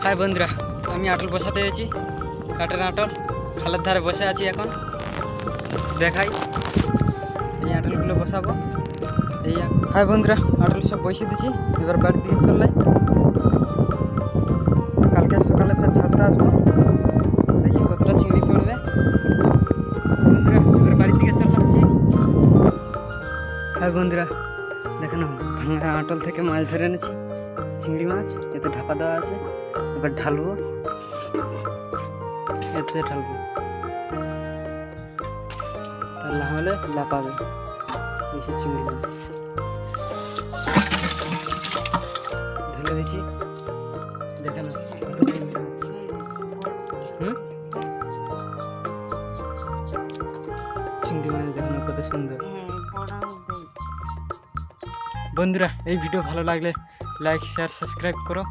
High বন্ধুরা, আমি আটল বসাতে এসেছি। কাঠের আটল খালের ধারে বসে আছি। এখন দেখাই এই আটলগুলো বসাবো। এই হাই বন্ধুরা, আটল সব বসিয়ে দিচ্ছি। এবার বাড়ির দিকে চললে কালকে সকালে ফের ছাড়তে আসবো। দেখি কতটা চিংড়ি পড়বে। বন্ধুরা এবার বাড়ির দিকে চলে যাচ্ছি। হাই বন্ধুরা, দেখেন ভাঙা আটল থেকে মাছ ধরে এনেছি, চিংড়ি মাছ। এতে ঢাকা দেওয়া আছে। এবার ঢালবো, এতে ঢালবো, তার না হলে লাপাবে বেশি চিংড়ি মাছ। ঢেলে দিচ্ছি, দেখে না কত চিংড়ি মাছ। চিংড়ি মাছ দেখেন কত সুন্দর। বন্ধুরা এই ভিডিও ভালো লাগলে লাইক শেয়ার সাবস্ক্রাইব করো।